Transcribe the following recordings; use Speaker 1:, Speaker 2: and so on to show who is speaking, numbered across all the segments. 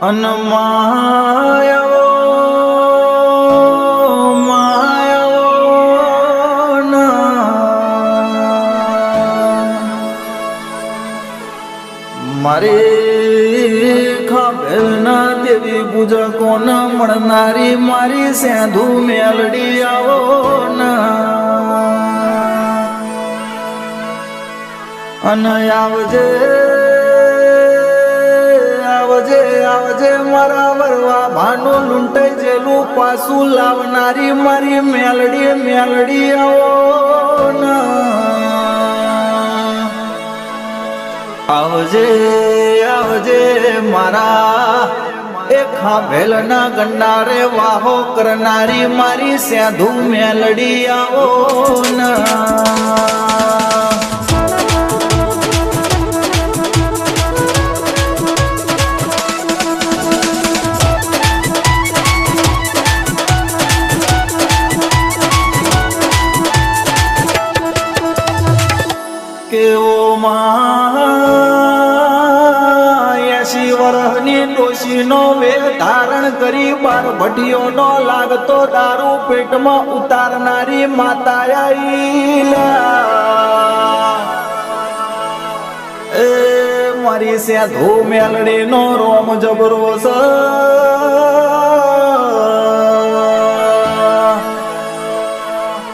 Speaker 1: અનમાયો મારે ખાબેલના દેવી પૂજકો ન મળનારી મારી સેંધુ મેલડી આવો અને આવજે આવજે આવજે મારા વરવા ભાનું લૂંટાઈ જેલું પાછું લાવનારી મારી મેલડી મેલડી આવો આવજે આવજે મારા એ ખાભેલના ગંડારે વાહો કરનારી મારી સેંધુ મેલડી આવો કેવો વરહની ડોશીનો વેગ ધારણ કરી બાર ભટીઓનો લાગતો દારૂ પેટમાં ઉતારનારી માતા એ મારી સેંધુ મેલડીનો રોમ જબરો છે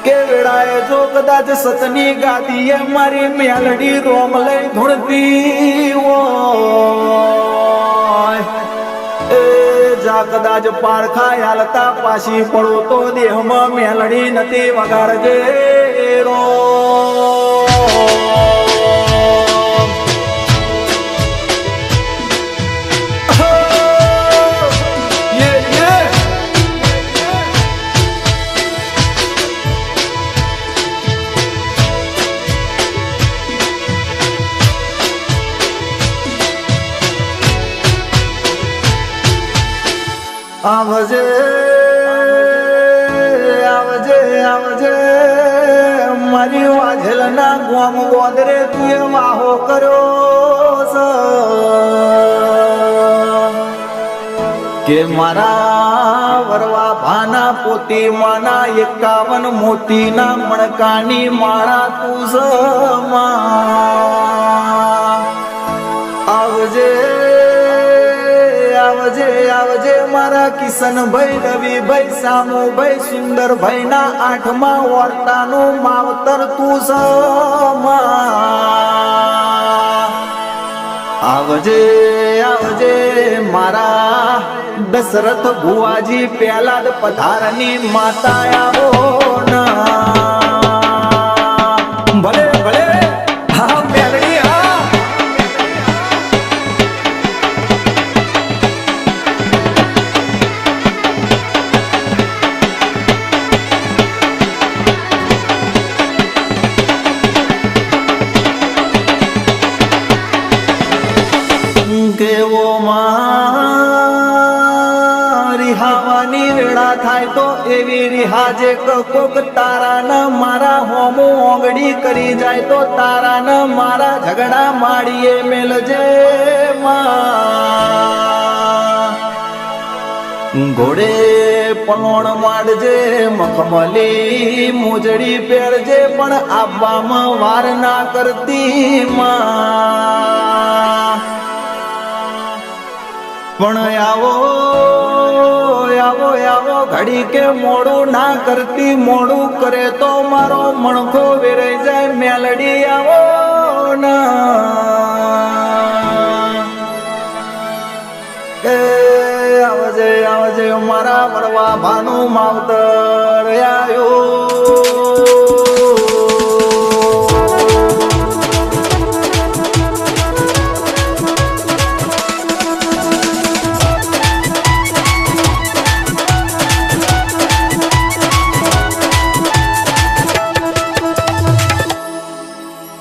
Speaker 1: કે વેળાએ જો કદાચ સતની ગાદીએ મારી મેલડી રોમ લઈ ધૂણતી એ જા કદાચ પારખા હાલતા પાછી પડો તો દેહમાં મેલડી નથી વગાડજે રો આવજે આવજે આવજે મારી વાજલના ગોમ ગોદરે તુએ વાહો કર્યો કે મારા વરવા ભાના પોતી માના 51 મોતીના મણકાની માળા તું આવજે આવજે આવજે મારા કિશનભાઈ રવિભાઈ સામુભાઈ સુંદરભાઈ ના 8મા વર્તાનું માવતર તું આવજે આવજે મારા દશરથ ભુવાજી પહેલા જ પધારની માતા આવો ભલે ભલે હા મેલડી હા કેવો રિહાવાની વેળા થાય તો એવી રિહાજે કોક તારા મારા હોમો ઓગડી કરી જાય તો તારા મારા ઝઘડા માડીએ મેલજે ઘોડે પલોણ માંડજે મખમલી મોજડી પહેરજે પણ આવવામાં વાર ના કરતી પણ આવો આવો આવો ઘડી કે મોડું ના કરતી મોડું કરે તો મારો મણકો વેરાઈ જાય મેલડી આવો એ આવજે આવજે મારા વરવા ભાનું માવતર આયો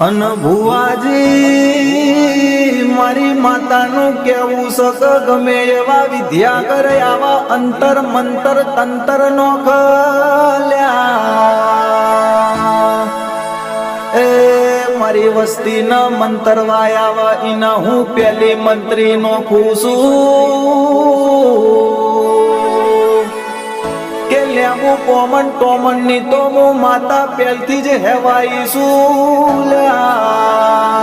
Speaker 1: અન ભુવાજી મારી માતાનું કેવું સક ગમે એવા વિદ્યા કરે આવા અંતર મંતર તંતર નો ખલ્યા એ મારી વસ્તી ન મંતરવાય આવે ઈના હું પેલી મંત્રી નો ખુશું કે લેવું કોમન ટોમન ની તો હું માતા પહેલથી જ હેવાઈશું લ્યા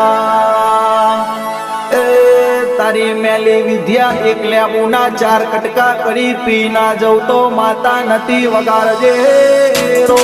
Speaker 1: તારી મેલી વિદ્યા એક લેબુના 4 કટકા કરી પી ના જવું તો માતા નથી વગાડજે રો